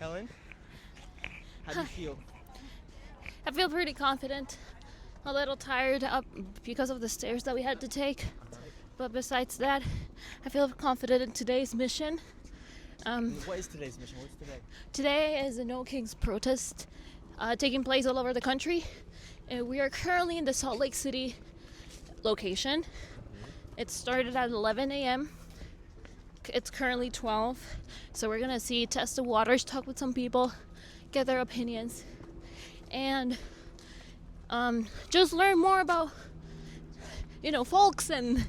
Helen, how do you feel? I feel pretty confident. A little tired up because of the stairs that we had to take. But besides that, I feel confident in today's mission. What is today's mission? What's today? Today is the No Kings protest taking place all over the country. And we are currently in the Salt Lake City location. It started at 11 a.m. It's currently 12. So we're going to test the waters, talk with some people, get their opinions, and just learn more about, folks and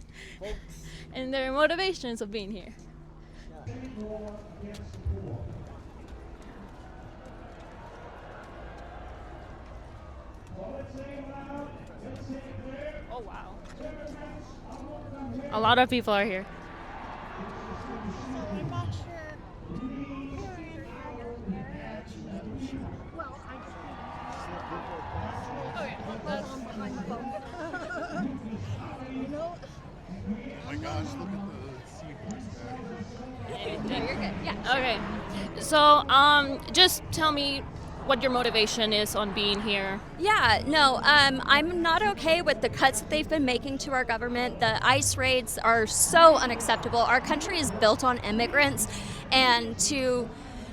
their motivations of being here. Oh wow. A lot of people are here. I'm not sure. Oh my gosh, look at the seahorse there. No, you're good. Yeah. Okay. So, just tell me what your motivation is on being here. I'm not okay with the cuts that they've been making to our government. The ICE raids are so unacceptable. Our country is built on immigrants, and to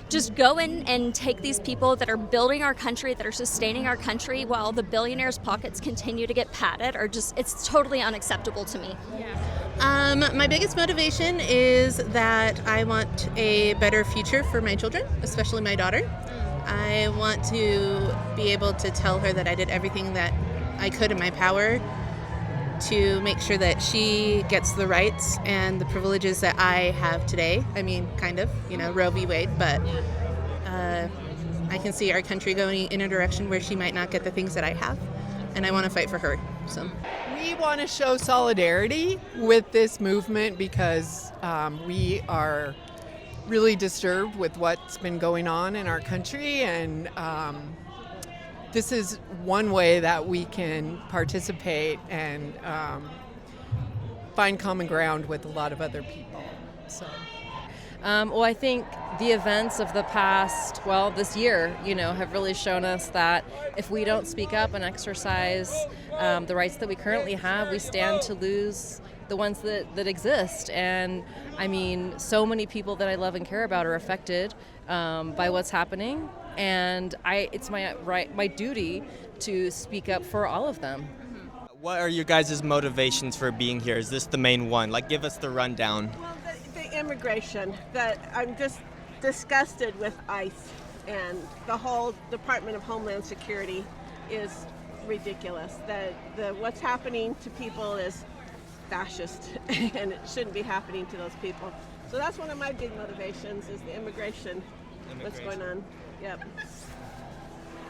just go in and take these people that are building our country, that are sustaining our country, while the billionaires' pockets continue to get padded, it's totally unacceptable to me. My biggest motivation is that I want a better future for my children, especially my daughter. I want to be able to tell her that I did everything that I could in my power to make sure that she gets the rights and the privileges that I have today. I mean, kind of, Roe v. Wade, but I can see our country going in a direction where she might not get the things that I have, and I want to fight for her. So we want to show solidarity with this movement because we are really disturbed with what's been going on in our country, and this is one way that we can participate and find common ground with a lot of other people. So. Well, I think the events of the past, this year, have really shown us that if we don't speak up and exercise the rights that we currently have, we stand to lose the ones that exist. And I mean, so many people that I love and care about are affected by what's happening, and it's my duty to speak up for all of them. What are your guys' motivations for being here? Is this the main one? Give us the rundown. Well, the immigration, that I'm just disgusted with ICE, and the whole Department of Homeland Security is ridiculous. What's happening to people is fascist, and it shouldn't be happening to those people. So that's one of my big motivations, is the immigration. What's going on. Yep.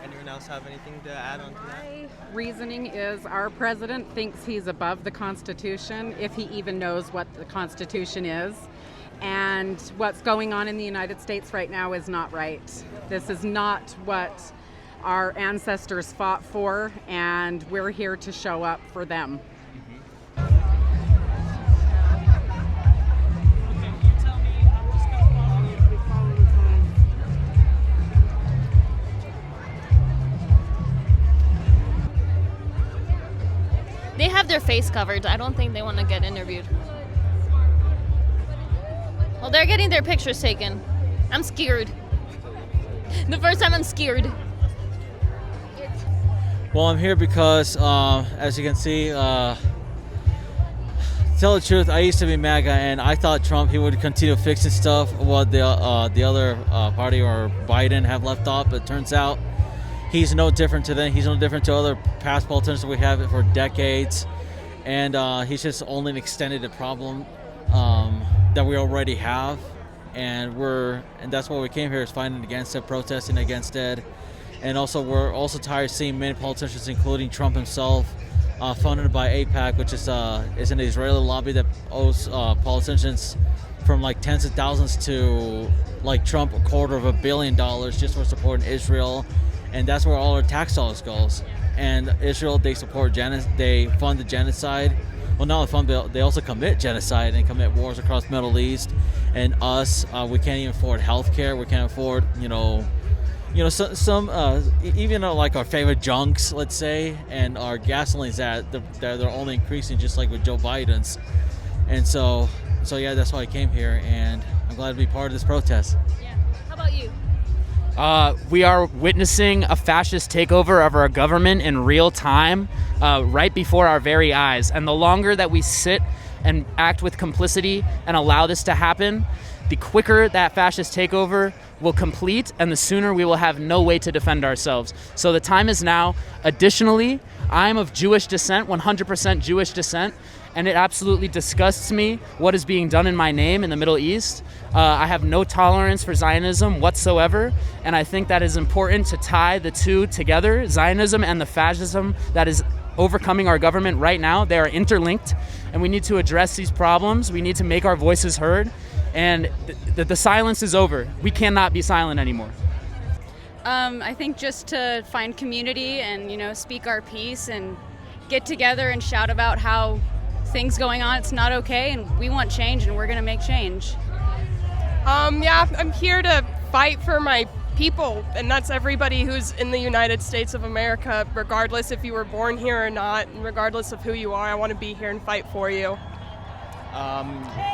Anyone else have anything to add on to that? My reasoning is our president thinks he's above the Constitution, if he even knows what the Constitution is. And what's going on in the United States right now is not right. This is not what our ancestors fought for, and we're here to show up for them. They have their face covered. I don't think they want to get interviewed. Well, they're getting their pictures taken. I'm scared. The first time I'm scared. Well, I'm here because, as you can see, tell the truth, I used to be MAGA, and I thought Trump, he would continue fixing stuff what the other party or Biden have left off, but it turns out he's no different to them. He's no different to other past politicians we have for decades, and he's just only extended the problem that we already have, and that's why we came here, is fighting against it, protesting against it, and also we're also tired of seeing many politicians, including Trump himself, funded by AIPAC, which is an Israeli lobby that owes politicians from tens of thousands to Trump $250 million just for supporting Israel. And that's where all our tax dollars goes. And Israel, they support they fund the genocide well, not only fun, but they also commit genocide and commit wars across the Middle East. And us, we can't even afford health care. We can't afford, some even like our favorite junks, let's say, and our gasolines they're only increasing, just like with Joe Biden's. And so yeah, that's why I came here, and I'm glad to be part of this protest. Yeah. How about you? We are witnessing a fascist takeover of our government in real time, right before our very eyes. And the longer that we sit and act with complicity and allow this to happen, the quicker that fascist takeover will complete, and the sooner we will have no way to defend ourselves. So the time is now. Additionally, I am of Jewish descent, 100% Jewish descent, and it absolutely disgusts me what is being done in my name in the Middle East. I have no tolerance for Zionism whatsoever, and I think that is important to tie the two together, Zionism and the fascism that is overcoming our government right now. They are interlinked, and we need to address these problems. We need to make our voices heard, and the silence is over. We cannot be silent anymore. I think just to find community and, speak our piece and get together and shout about how things going on, it's not okay, and we want change, and we're going to make change. I'm here to fight for my people, and that's everybody who's in the United States of America, regardless if you were born here or not, and regardless of who you are. I want to be here and fight for you.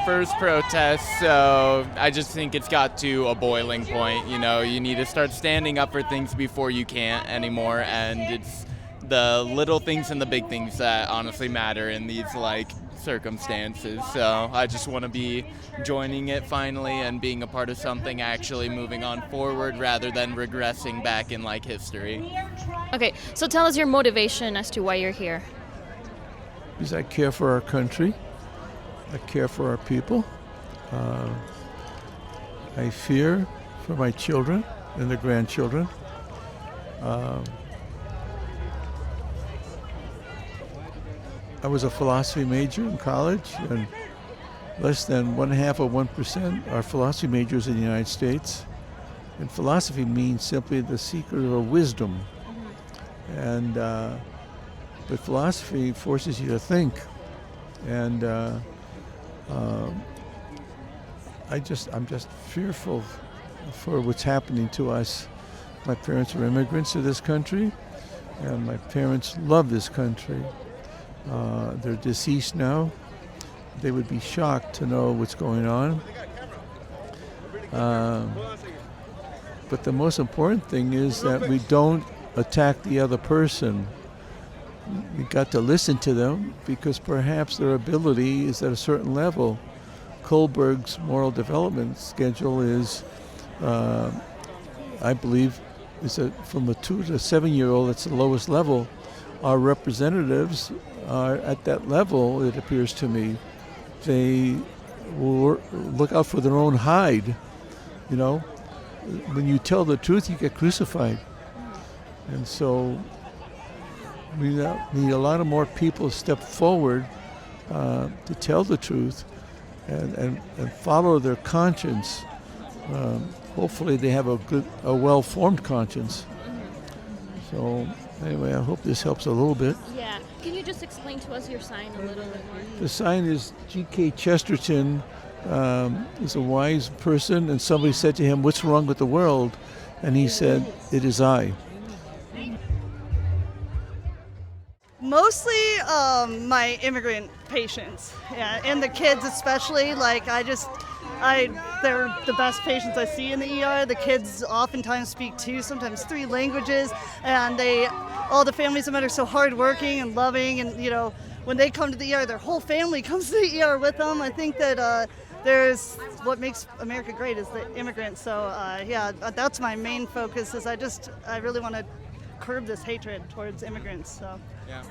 First protest, so I just think it's got to a boiling point. You need to start standing up for things before you can't anymore, and it's the little things and the big things that honestly matter in these circumstances. So I just want to be joining it finally and being a part of something actually moving on forward rather than regressing back in history. Okay, so tell us your motivation as to why you're here. Because I care for our country. I care for our people. I fear for my children and their grandchildren. I was a philosophy major in college, and less than 1/2% are philosophy majors in the United States. And philosophy means simply the seeker of wisdom. And but philosophy forces you to think. And I'm just fearful for what's happening to us. My parents were immigrants to this country, and my parents love this country. They're deceased now. They would be shocked to know what's going on. But the most important thing is that we don't attack the other person. We got to listen to them, because perhaps their ability is at a certain level. Kohlberg's moral development schedule is, I believe, is from a 2 to 7-year-old. That's the lowest level. Our representatives are at that level, it appears to me. They will look out for their own hide. When you tell the truth, you get crucified. And so we need a lot of more people to step forward to tell the truth and follow their conscience. Hopefully they have a well-formed conscience. So anyway, I hope this helps a little bit. Yeah. Can you just explain to us your sign a little bit more? The sign is G.K. Chesterton is a wise person, and somebody said to him, "What's wrong with the world?" And he said, "It is I." Mostly my immigrant patients, and the kids especially. They're the best patients I see in the ER. The kids oftentimes speak 2, sometimes 3 languages, and all the families of them are so hardworking and loving, and when they come to the ER, their whole family comes to the ER with them. I think that there's what makes America great is the immigrants. So that's my main focus. I really want to curb this hatred towards immigrants. So. Yeah.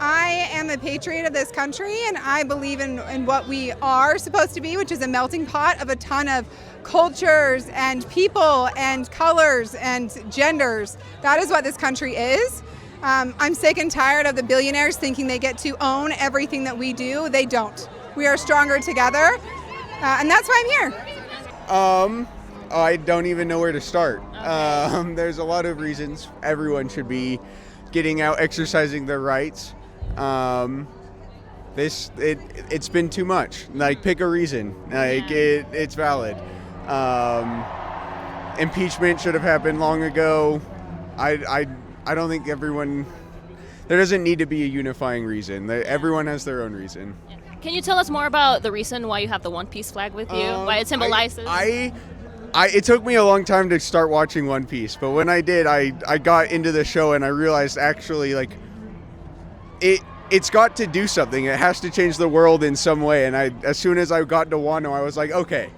I am a patriot of this country, and I believe in what we are supposed to be, which is a melting pot of a ton of cultures and people and colors and genders. That is what this country is. I'm sick and tired of the billionaires thinking they get to own everything that we do. They don't. We are stronger together, and that's why I'm here. I don't even know where to start. There's a lot of reasons everyone should be getting out, exercising their rights. It's been too much. Like, pick a reason. Like, it's valid. Impeachment should have happened long ago. I don't think everyone. There doesn't need to be a unifying reason. Everyone has their own reason. Can you tell us more about the reason why you have the One Piece flag with you? Why it symbolizes? It took me a long time to start watching One Piece, but when I did, I got into the show and I realized actually, like, it's got to do something. It has to change the world in some way. And as soon as I got to Wano, I was like, okay.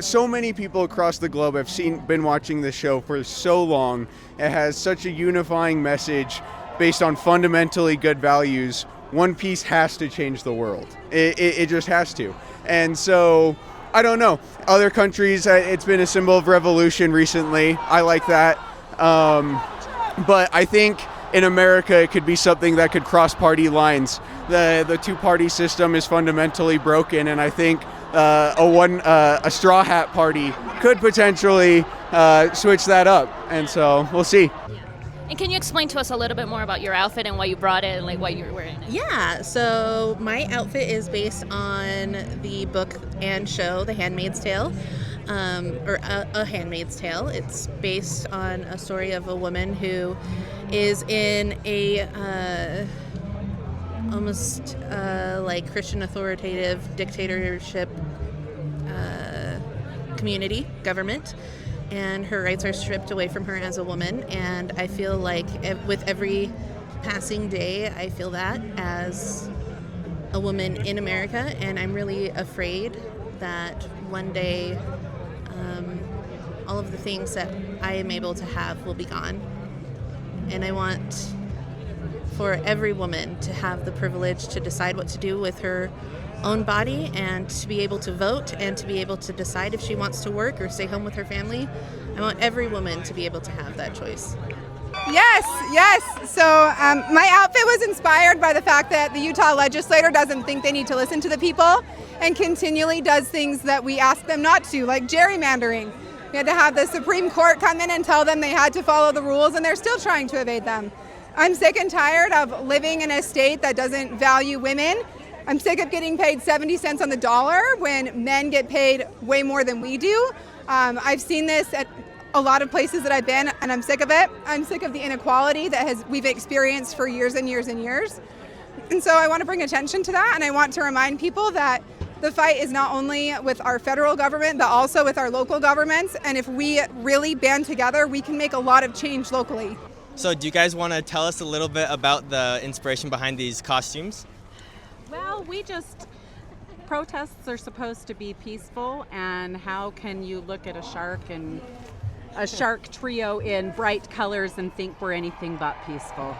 So many people across the globe have been watching this show for so long. It has such a unifying message based on fundamentally good values. One Piece has to change the world. It just has to. And so, I don't know. Other countries, it's been a symbol of revolution recently. I like that. But I think in America, it could be something that could cross party lines. The two-party system is fundamentally broken, and I think a straw hat party could potentially switch that up. And so we'll see. And can you explain to us a little bit more about your outfit and why you brought it and like why you're wearing it? Yeah, so my outfit is based on the book and show The Handmaid's Tale, or A Handmaid's Tale. It's based on a story of a woman who is in a almost like Christian authoritative dictatorship community, government, and her rights are stripped away from her as a woman. And I feel like with every passing day, I feel that as a woman in America, and I'm really afraid that one day all of the things that I am able to have will be gone. And I want for every woman to have the privilege to decide what to do with her own body and to be able to vote and to be able to decide if she wants to work or stay home with her family. I want every woman to be able to have that choice. Yes. So my outfit was inspired by the fact that the Utah legislator doesn't think they need to listen to the people and continually does things that we ask them not to, like gerrymandering. We had to have the Supreme Court come in and tell them they had to follow the rules, and they're still trying to evade them. I'm sick and tired of living in a state that doesn't value women. I'm sick of getting paid 70 cents on the dollar when men get paid way more than we do. I've seen this at a lot of places that I've been, and I'm sick of it. I'm sick of the inequality that we've experienced for years and years and years. And so I want to bring attention to that, and I want to remind people that the fight is not only with our federal government, but also with our local governments. And if we really band together, we can make a lot of change locally. So do you guys want to tell us a little bit about the inspiration behind these costumes? Well, protests are supposed to be peaceful, and how can you look at a shark trio in bright colors and think we're anything but peaceful?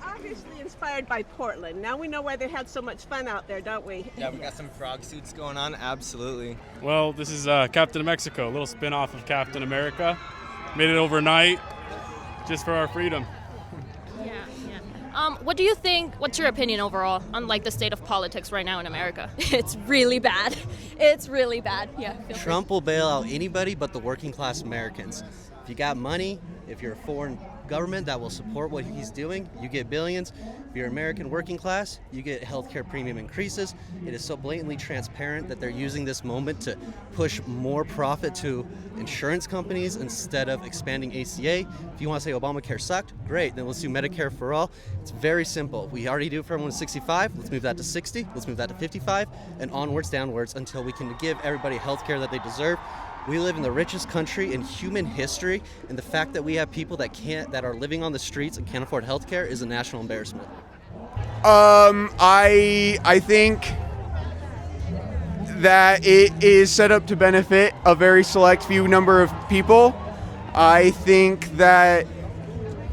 Obviously inspired by Portland. Now we know why they had so much fun out there, don't we? Yeah, we got some frog suits going on, absolutely. Well, this is Captain of Mexico, a little spin-off of Captain America. Made it overnight just for our freedom. What do you think, what's your opinion overall on like the state of politics right now in America? It's really bad. It's really bad. Yeah. Trump will bail out anybody but the working class Americans. If you got money, if you're a foreign government that will support what he's doing, you get billions. If you're American working class, you get healthcare premium increases. It is so blatantly transparent that they're using this moment to push more profit to insurance companies instead of expanding ACA. If you want to say Obamacare sucked, great, then let's do Medicare for all. It's very simple. We already do it for everyone 65. Let's move that to 60. Let's move that to 55, and onwards, downwards, until we can give everybody healthcare that they deserve. We live in the richest country in human history, and the fact that we have people that are living on the streets and can't afford health care is a national embarrassment. I think that it is set up to benefit a very select few number of people. I think that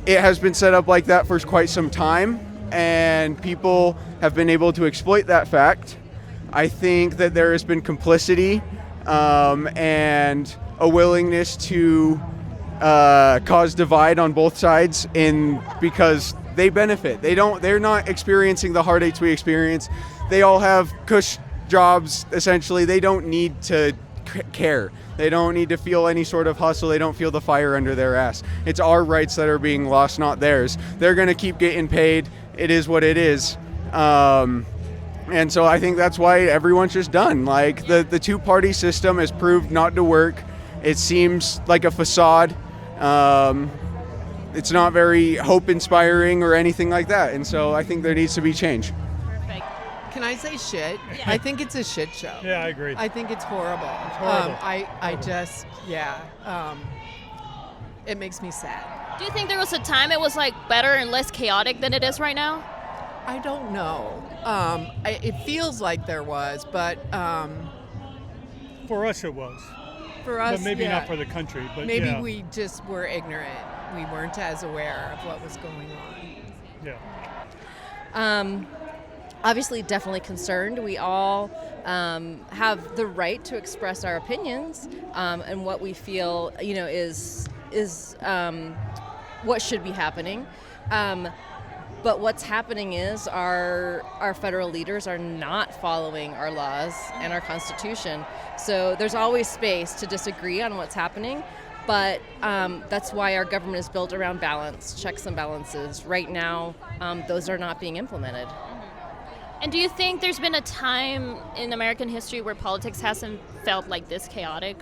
it has been set up like that for quite some time, and people have been able to exploit that fact. I think that there has been complicity and a willingness to cause divide on both sides because they benefit. They're not experiencing the heartaches we experience. They all have cush jobs, essentially. They don't need to care. They don't need to feel any sort of hustle. They don't feel the fire under their ass. It's our rights that are being lost, not theirs. They're going to keep getting paid. It is what it is. And so I think that's why everyone's just done. Like the two-party system has proved not to work. It seems like a facade. It's not very hope-inspiring or anything like that. And so I think there needs to be change. Can I say shit? I think it's a shit show. Yeah, I agree. I think it's horrible. It's horrible. It makes me sad. Do you think there was a time it was like better and less chaotic than it is right now? I don't know. It feels like there was, but For us, it was. for us, But maybe yeah. not for the country. But maybe yeah. we just were ignorant. We weren't as aware of what was going on. Yeah. Obviously, definitely concerned. We all have the right to express our opinions and what we feel, is what should be happening. But what's happening is our federal leaders are not following our laws and our Constitution. So there's always space to disagree on what's happening. But that's why our government is built around balance, checks and balances. Right now, those are not being implemented. And do you think there's been a time in American history where politics hasn't felt like this chaotic?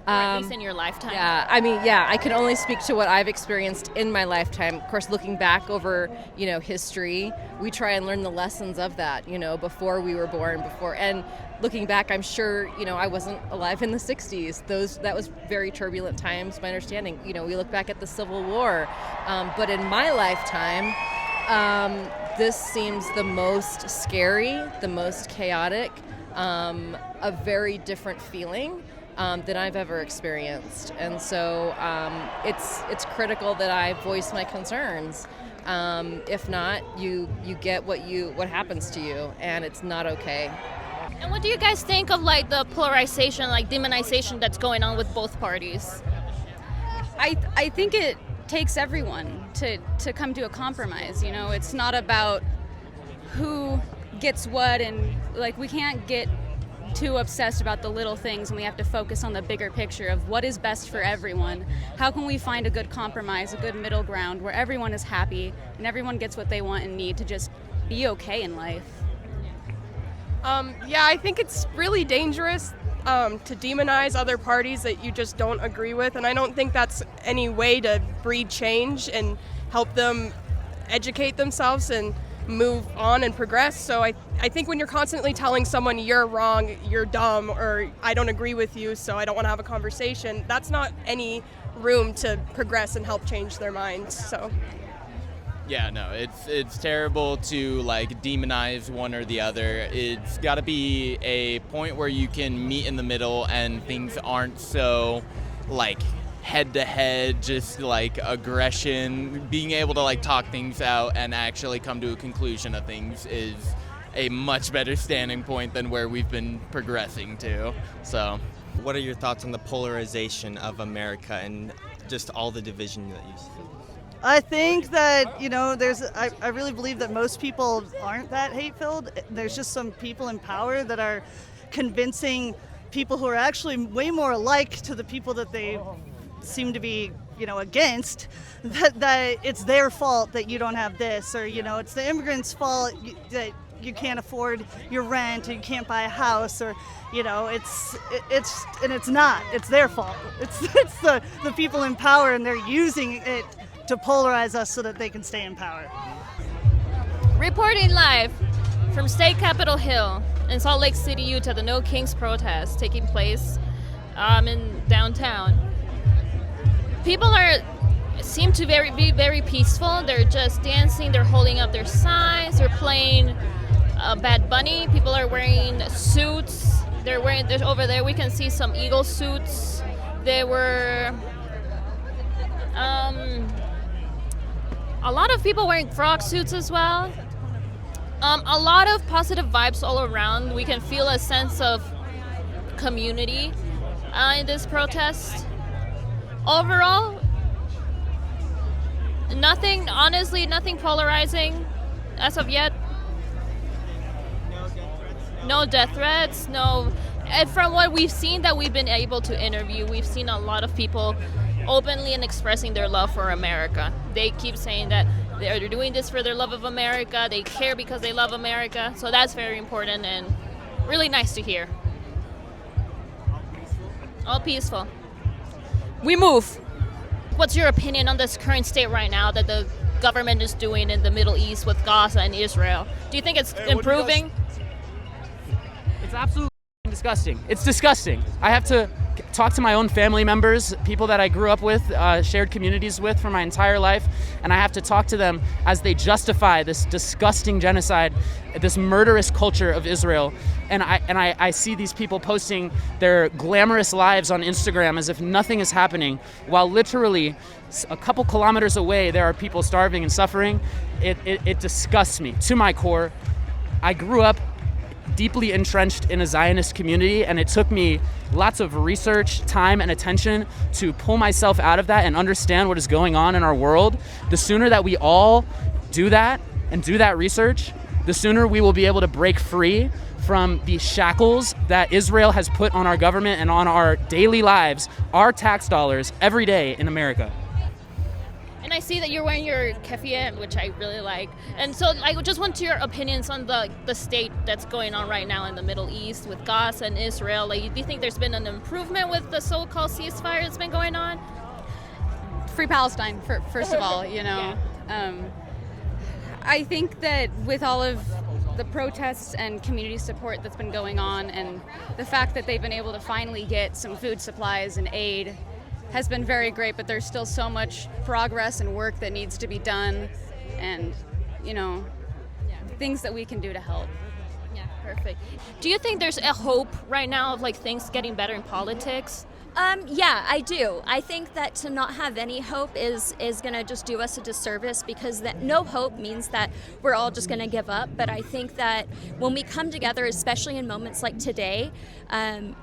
Or at least in your lifetime? Yeah, I can only speak to what I've experienced in my lifetime. Of course, looking back over, history, we try and learn the lessons of that, before we were born, and looking back, I'm sure, I wasn't alive in the 60s. That was very turbulent times, my understanding. We look back at the Civil War. But in my lifetime, this seems the most scary, the most chaotic, a very different feeling than I've ever experienced. And so it's critical that I voice my concerns. If not, you get what happens to you, and it's not okay. And what do you guys think of like the polarization, like demonization that's going on with both parties? I think it takes everyone to come to a compromise. It's not about who gets what, and like we can't get too obsessed about the little things, and we have to focus on the bigger picture of what is best for everyone. How can we find a good compromise, a good middle ground where everyone is happy and everyone gets what they want and need to just be okay in life? I think it's really dangerous to demonize other parties that you just don't agree with, and I don't think that's any way to breed change and help them educate themselves and move on and progress. So I think when you're constantly telling someone you're wrong, you're dumb, or I don't agree with you, so I don't want to have a conversation, that's not any room to progress and help change their minds. So Yeah, no, it's terrible to like demonize one or the other. It's got to be a point where you can meet in the middle and things aren't so like head-to-head, just like aggression. Being able to like talk things out and actually come to a conclusion of things is a much better standing point than where we've been progressing to. So what are your thoughts on the polarization of America and just all the division that you see? I think that, I really believe that most people aren't that hate-filled. There's just some people in power that are convincing people who are actually way more alike to the people that they seem to be, against, that it's their fault that you don't have this, or, it's the immigrants' fault that you can't afford your rent, or you can't buy a house, or, it's not. It's their fault. It's the people in power, and they're using it to polarize us so that they can stay in power. Reporting live from State Capitol Hill in Salt Lake City, Utah, the No Kings protest taking place in downtown. People seem to be very peaceful. They're just dancing. They're holding up their signs. They're playing Bad Bunny. People are wearing suits. There's over there. We can see some eagle suits. There were a lot of people wearing frog suits as well. A lot of positive vibes all around. We can feel a sense of community in this protest. Overall, nothing polarizing as of yet. No death threats, no. And from what we've seen that we've been able to interview, we've seen a lot of people openly and expressing their love for America. They keep saying that They're doing this for their love of America. They care because they love America. So that's very important and really nice to hear. All peaceful. We move. What's your opinion on this current state right now that the government is doing in the Middle East with Gaza and Israel? Do you think it's improving? It's absolutely disgusting. It's disgusting. I have to talk to my own family members, people that I grew up with, shared communities with for my entire life, and I have to talk to them as they justify this disgusting genocide, this murderous culture of Israel. And I see these people posting their glamorous lives on Instagram as if nothing is happening, while literally a couple kilometers away there are people starving and suffering. It disgusts me to my core. I grew up deeply entrenched in a Zionist community, and it took me lots of research, time, and attention to pull myself out of that and understand what is going on in our world. The sooner that we all do that and do that research, the sooner we will be able to break free from the shackles that Israel has put on our government and on our daily lives, our tax dollars, every day in America. And I see that you're wearing your keffiyeh, which I really like. And so I just want your opinions on the state that's going on right now in the Middle East with Gaza and Israel. Like, do you think there's been an improvement with the so-called ceasefire that's been going on? Free Palestine, first of all, you know. Yeah. I think that with all of the protests and community support that's been going on, and the fact that they've been able to finally get some food supplies and aid has been very great, but there's still so much progress and work that needs to be done, and, you know, things that we can do to help. Yeah, perfect. Do you think there's a hope right now of like things getting better in politics? Yeah, I do. I think that to not have any hope is going to just do us a disservice, because that no hope means that we're all just going to give up. But I think that when we come together, especially in moments like today,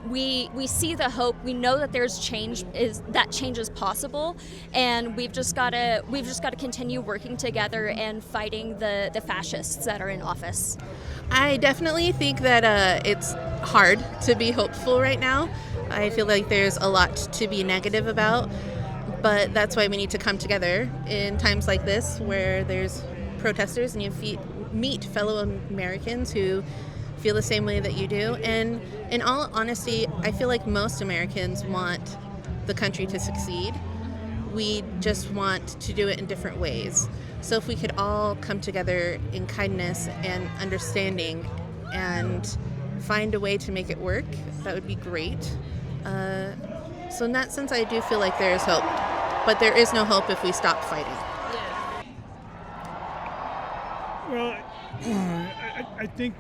we see the hope. We know that there's change, that change is possible, and we've just got to continue working together and fighting the fascists that are in office. I definitely think that it's hard to be hopeful right now. I feel like there's a lot to be negative about, but that's why we need to come together in times like this where there's protesters and you meet fellow Americans who feel the same way that you do. And in all honesty, I feel like most Americans want the country to succeed. We just want to do it in different ways. So if we could all come together in kindness and understanding and find a way to make it work, that would be great. So in that sense, I do feel like there is hope, but there is no hope if we stop fighting. Well, I think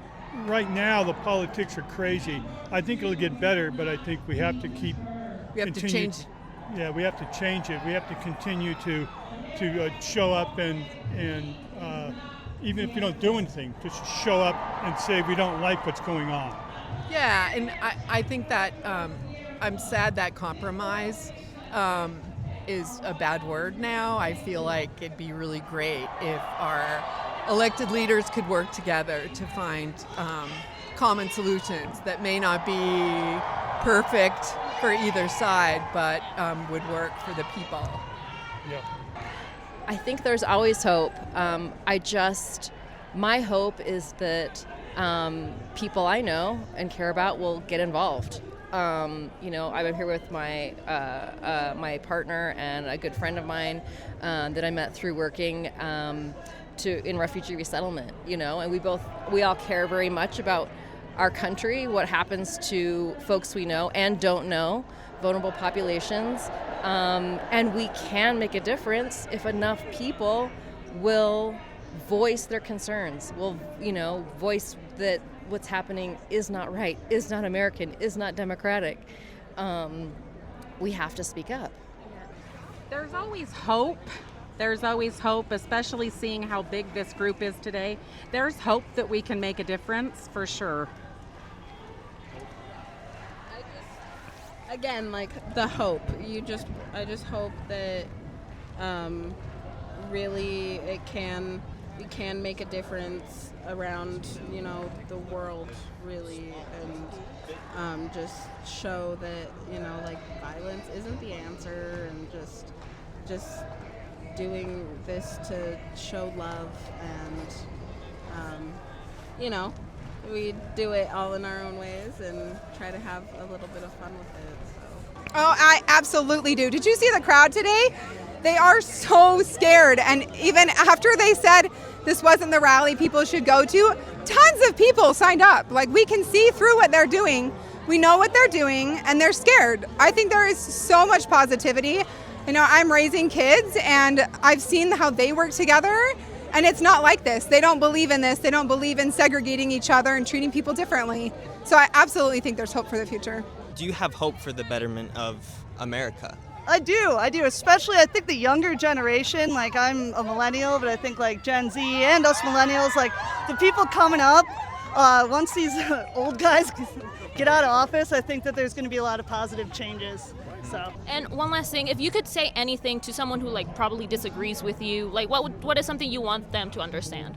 right now the politics are crazy. I think it'll get better, but I think we have to keep. We have to change. Yeah, we have to change it. We have to continue to show up and even if you don't do anything, just show up and say we don't like what's going on. Yeah, and I think that I'm sad that compromise is a bad word now. I feel like it'd be really great if our elected leaders could work together to find common solutions that may not be perfect for either side, but would work for the people. Yeah. I think there's always hope. My hope is that people I know and care about will get involved. I'm here with my my partner and a good friend of mine that I met through working in refugee resettlement. And we all care very much about our country, what happens to folks we know and don't know, vulnerable populations, and we can make a difference if enough people will voice their concerns, will voice that what's happening is not right, is not American, is not democratic. We have to speak up. There's always hope. There's always hope, especially seeing how big this group is today. There's hope that we can make a difference, for sure. Again, like the hope. I just hope that really we can make a difference around, the world, really, and just show that, violence isn't the answer, and just doing this to show love and, we do it all in our own ways and try to have a little bit of fun with it. So. Oh, I absolutely do. Did you see the crowd today? They are so scared. And even after they said this wasn't the rally people should go to, tons of people signed up. Like, we can see through what they're doing. We know what they're doing, and they're scared. I think there is so much positivity. I'm raising kids, and I've seen how they work together, and it's not like this. They don't believe in this. They don't believe in segregating each other and treating people differently. So I absolutely think there's hope for the future. Do you have hope for the betterment of America? I do, especially I think the younger generation, like I'm a millennial, but I think like Gen Z and us millennials, like the people coming up, once these old guys get out of office, I think that there's going to be a lot of positive changes. So. And one last thing, if you could say anything to someone who probably disagrees with you, what is something you want them to understand?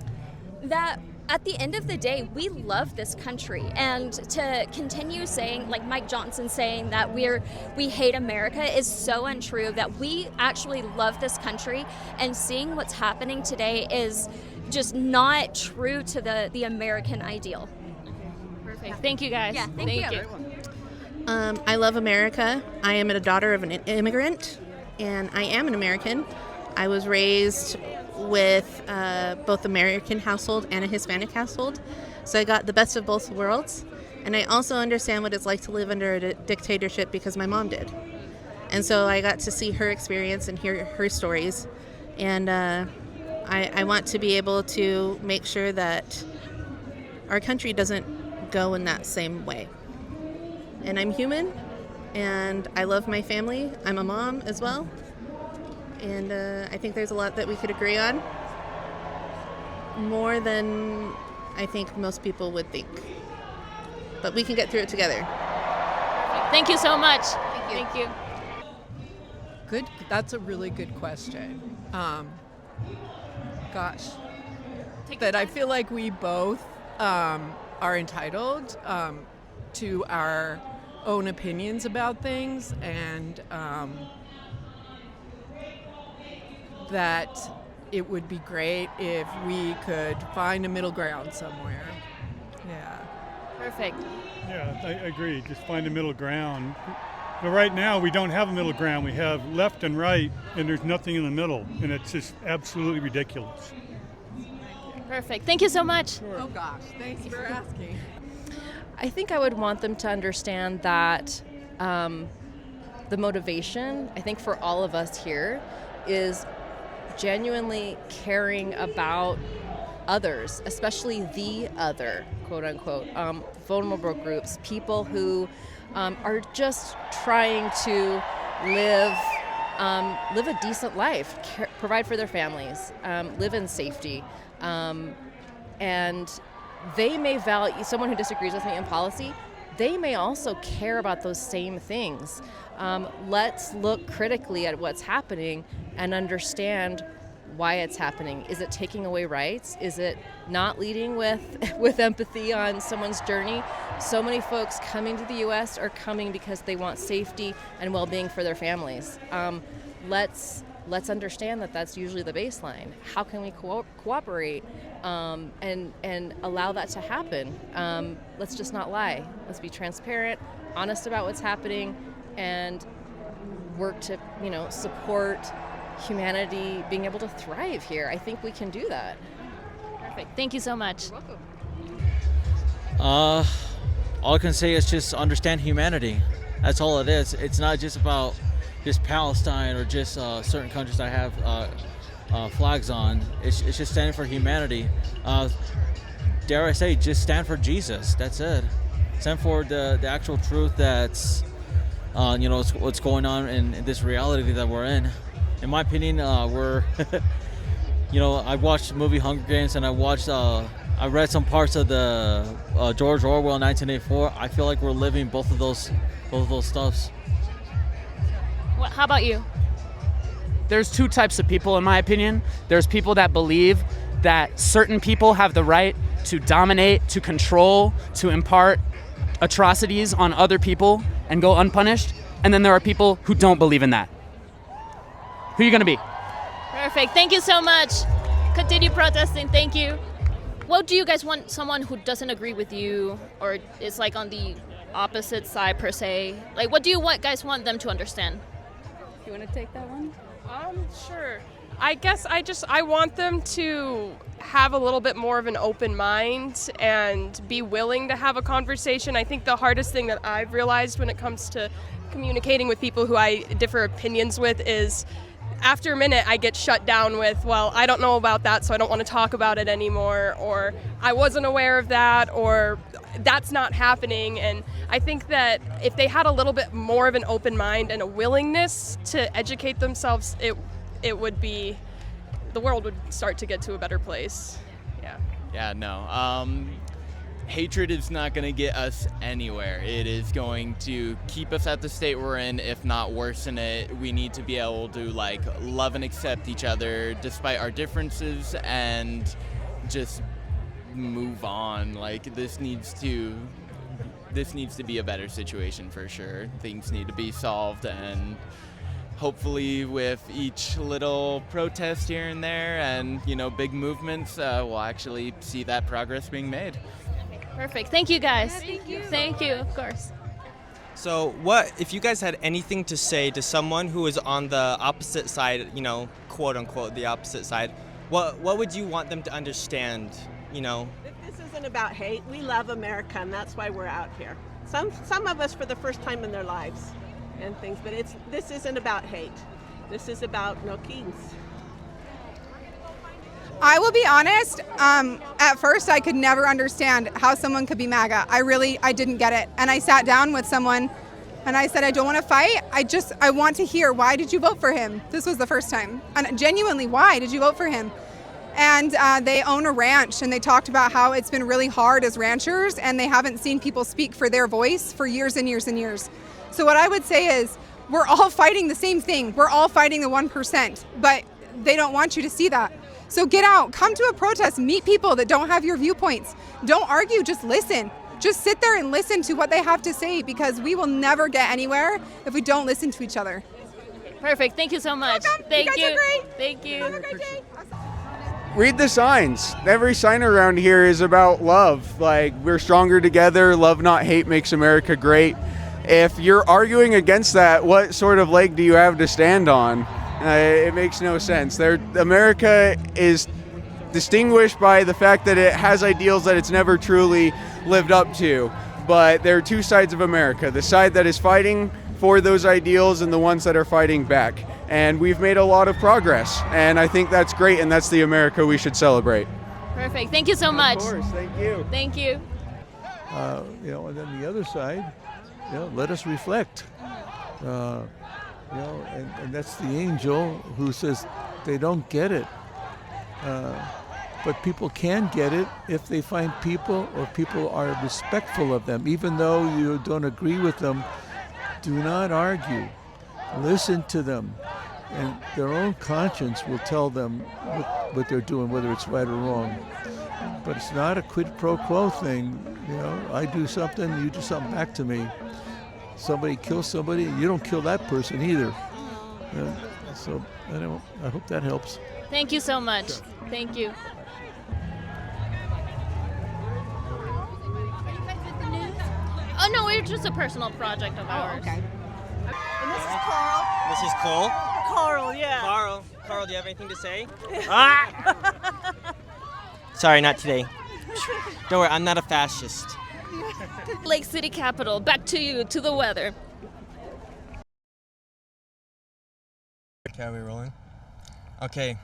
That at the end of the day, we love this country, and to continue saying, like Mike Johnson saying, that we hate America is so untrue. That we actually love this country, and seeing what's happening today is just not true to the American ideal. Perfect. Thank you, guys. Yeah, thank you. I love America. I am a daughter of an immigrant, and I am an American. I was raised with both American household and a Hispanic household, so I got the best of both worlds. And I also understand what it's like to live under a dictatorship because my mom did. And so I got to see her experience and hear her stories. And I want to be able to make sure that our country doesn't go in that same way. And I'm human, and I love my family. I'm a mom as well. And I think there's a lot that we could agree on, more than I think most people would think. But we can get through it together. Thank you so much. Thank you. Good. That's a really good question. I feel like we both are entitled to our own opinions about things, and that it would be great if we could find a middle ground somewhere. Yeah. Perfect. Yeah, I agree. Just find a middle ground. But right now, we don't have a middle ground. We have left and right, and there's nothing in the middle, and it's just absolutely ridiculous. Perfect. Thank you so much. Sure. Oh gosh, thanks for asking. I think I would want them to understand that the motivation, I think, for all of us here is genuinely caring about others, especially the other, quote unquote, vulnerable groups, people who are just trying to live a decent life, provide for their families, live in safety, and they may value, someone who disagrees with me in policy, they may also care about those same things. Let's look critically at what's happening and understand why it's happening. Is it taking away rights? Is it not leading with empathy on someone's journey? So many folks coming to the U.S. are coming because they want safety and well-being for their families. Let's understand that that's usually the baseline. How can we cooperate and allow that to happen? Let's just not lie. Let's be transparent, honest about what's happening, and work to, support humanity being able to thrive here. I think we can do that. Perfect. Thank you so much. You're welcome. All I can say is just understand humanity. That's all it is. It's not just about just Palestine or just certain countries that have flags on. It's just standing for humanity. Dare I say, just stand for Jesus. That's it. Stand for the actual truth that's, what's going on in this reality that we're in. In my opinion, we're, I watched the movie Hunger Games, and I read some parts of the George Orwell 1984. I feel like we're living both of those stuffs. How about you? There's two types of people, in my opinion. There's people that believe that certain people have the right to dominate, to control, to impart atrocities on other people and go unpunished. And then there are people who don't believe in that. Who are you going to be? Perfect. Perfect. Thank you so much. Continue protesting. Thank you. What do you guys want someone who doesn't agree with you or is like on the opposite side per se? Like, what do you guys want them to understand? You want to take that one? Sure. I guess I want them to have a little bit more of an open mind and be willing to have a conversation. I think the hardest thing that I've realized when it comes to communicating with people who I differ opinions with is after a minute I get shut down with, well, I don't know about that, so I don't want to talk about it anymore, or I wasn't aware of that, or that's not happening. And I think that if they had a little bit more of an open mind and a willingness to educate themselves, it would be, the world would start to get to a better place. Yeah. Yeah, no. Hatred is not going to get us anywhere. It is going to keep us at the state we're in, if not worsen it. We need to be able to like love and accept each other despite our differences and just move on. Like this needs to be a better situation for sure. Things need to be solved, and hopefully with each little protest here and there and, big movements, we'll actually see that progress being made. Perfect. Thank you, guys. Thank you, of course. So what, if you guys had anything to say to someone who is on the opposite side, quote unquote, the opposite side, what would you want them to understand, This isn't about hate. We love America, and that's why we're out here. Some of us for the first time in their lives and things, but this isn't about hate. This is about no kings. I will be honest, at first I could never understand how someone could be MAGA. I didn't get it. And I sat down with someone and I said, I don't want to fight. I want to hear, why did you vote for him? This was the first time. And genuinely, why did you vote for him? And they own a ranch, and they talked about how it's been really hard as ranchers, and they haven't seen people speak for their voice for years and years and years. So what I would say is, we're all fighting the same thing. We're all fighting the 1%, but they don't want you to see that. So get out, come to a protest, meet people that don't have your viewpoints. Don't argue, just listen. Just sit there and listen to what they have to say, because we will never get anywhere if we don't listen to each other. Perfect. Thank you so much. Thank you. You guys are great. Thank you. Have a great day. Read the signs. Every sign around here is about love. Like, we're stronger together. Love, not hate, makes America great. If you're arguing against that, what sort of leg do you have to stand on? It makes no sense. America is distinguished by the fact that it has ideals that it's never truly lived up to. But there are two sides of America, the side that is fighting for those ideals and the ones that are fighting back. And we've made a lot of progress, and I think that's great, and that's the America we should celebrate. Perfect. Thank you so much. Of course. Thank you. Thank you. And then the other side, let us reflect. And that's the angel who says they don't get it. But people can get it if they find people, or people are respectful of them. Even though you don't agree with them, do not argue. Listen to them. And their own conscience will tell them what they're doing, whether it's right or wrong. But it's not a quid pro quo thing. I do something, you do something back to me. Somebody kills somebody, you don't kill that person either. So I hope that helps. Thank you so much. Sure. Thank you. Oh no, it's just a personal project of ours. Okay. And this is Carl. This is Cole. Carl, yeah. Carl, do you have anything to say? Sorry, not today. Don't worry, I'm not a fascist. Lake City Capital, back to you, to the weather. Okay, are we rolling? Okay,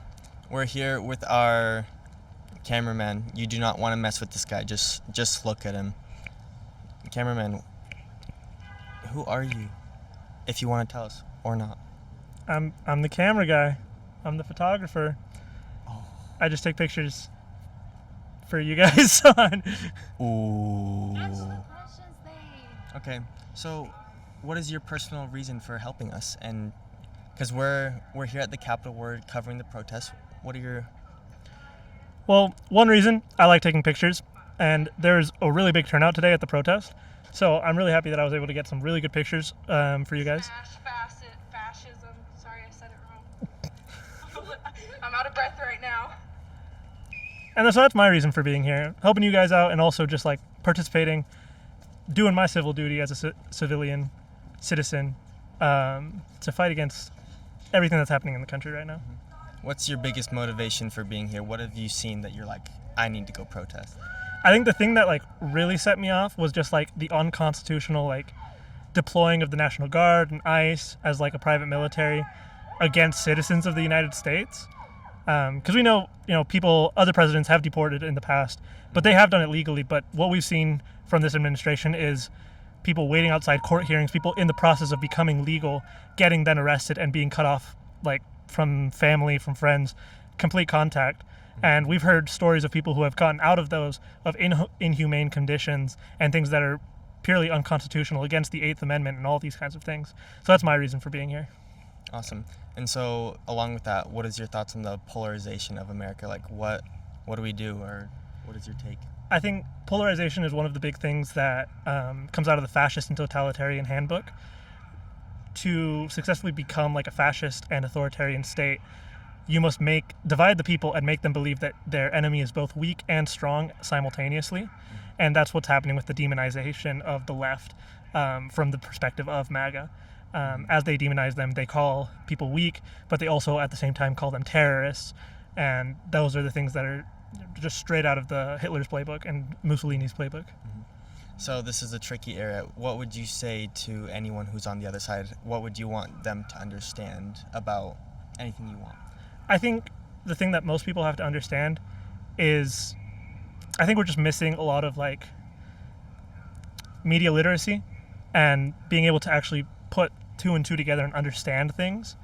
we're here with our cameraman. You do not want to mess with this guy. Just look at him. Cameraman, who are you? If you want to tell us or not. I'm the camera guy. I'm the photographer. Oh. I just take pictures for you guys on. Ooh. Okay, so what is your personal reason for helping us? And because we're here at the Capitol, we're covering the protest. What are your... Well, one reason, I like taking pictures, and there's a really big turnout today at the protest. So I'm really happy that I was able to get some really good pictures for you guys. Fascism. Sorry, I said it wrong. I'm out of breath right now. And so that's my reason for being here, helping you guys out and also just like participating, doing my civil duty as a civilian citizen to fight against everything that's happening in the country right now. What's your biggest motivation for being here? What have you seen that you're like, I need to go protest? I think the thing that like really set me off was just like the unconstitutional like deploying of the National Guard and ICE as like a private military against citizens of the United States. Because we know, other presidents have deported in the past, but they have done it legally. But what we've seen from this administration is people waiting outside court hearings, people in the process of becoming legal, getting then arrested and being cut off like from family, from friends, complete contact. And we've heard stories of people who have gotten out of those, of inhumane conditions and things that are purely unconstitutional against the 8th Amendment and all these kinds of things. So that's my reason for being here. Awesome. And so along with that, what is your thoughts on the polarization of America? Like what do we do, or what is your take? I think polarization is one of the big things that comes out of the fascist and totalitarian handbook. To successfully become like a fascist and authoritarian state, you must divide the people and make them believe that their enemy is both weak and strong simultaneously. And that's what's happening with the demonization of the left from the perspective of MAGA. As they demonize them, they call people weak, but they also at the same time call them terrorists. And those are the things that are just straight out of the Hitler's playbook and Mussolini's playbook. So this is a tricky area. What would you say to anyone who's on the other side? What would you want them to understand about anything you want? I think the thing that most people have to understand is I think we're just missing a lot of like media literacy and being able to actually put 2 and 2 together and understand things.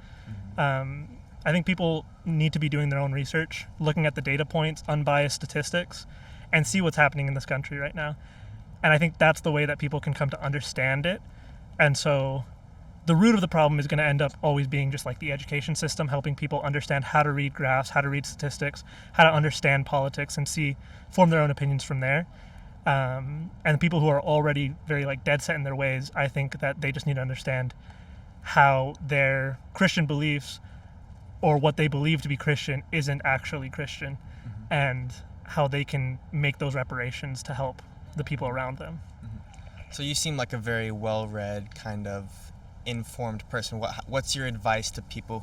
I think people need to be doing their own research, looking at the data points, unbiased statistics, and see what's happening in this country right now. And I think that's the way that people can come to understand it. And so the root of the problem is going to end up always being just like the education system, helping people understand how to read graphs, how to read statistics, how to understand politics and form their own opinions from there. And people who are already very like dead set in their ways, I think that they just need to understand how their Christian beliefs or what they believe to be Christian isn't actually Christian, and how they can make those reparations to help the people around them. So you seem like a very well-read, kind of informed person. What's your advice to people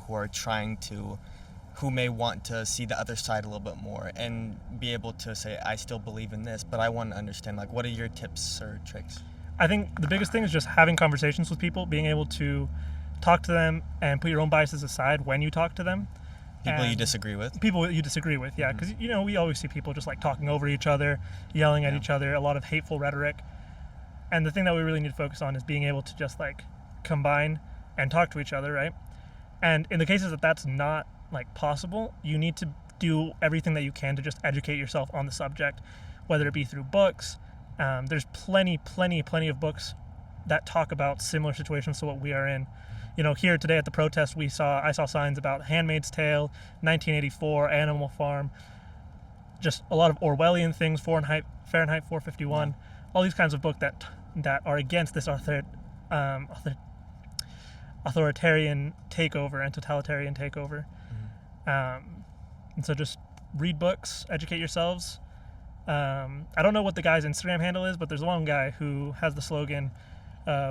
who may want to see the other side a little bit more and be able to say, I still believe in this, but I want to understand, like, what are your tips or tricks? I think the biggest thing is just having conversations with people, being able to talk to them and put your own biases aside when you talk to them. People you disagree with? People you disagree with, yeah. Because, we always see people just like talking over each other, yelling at each other, a lot of hateful rhetoric. And the thing that we really need to focus on is being able to just like combine and talk to each other, right? And in the cases that that's not like possible, you need to do everything that you can to just educate yourself on the subject, whether it be through books. There's plenty of books that talk about similar situations to what we are in. Here today at the protest, I saw signs about Handmaid's Tale, 1984, Animal Farm, just a lot of Orwellian things, Fahrenheit 451, all these kinds of books that are against this authoritarian takeover and totalitarian takeover. And so just read books, educate yourselves. I don't know what the guy's Instagram handle is, but there's one guy who has the slogan,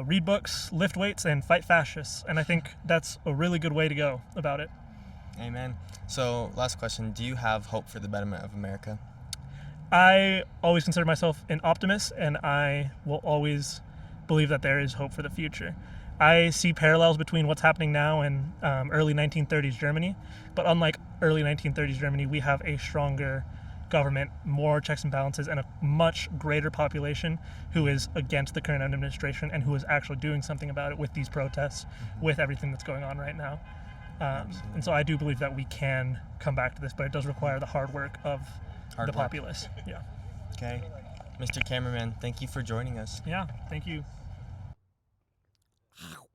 read books, lift weights, and fight fascists. And I think that's a really good way to go about it. Amen. So last question, do you have hope for the betterment of America? I always consider myself an optimist, and I will always believe that there is hope for the future. I see parallels between what's happening now and early 1930s Germany, but unlike early 1930s Germany, we have a stronger government, more checks and balances, and a much greater population who is against the current administration and who is actually doing something about it with these protests, with everything that's going on right now. And so I do believe that we can come back to this, but it does require the hard work of the populace. Yeah. Okay. Mr. Cameraman, thank you for joining us. Yeah, thank you. Ow.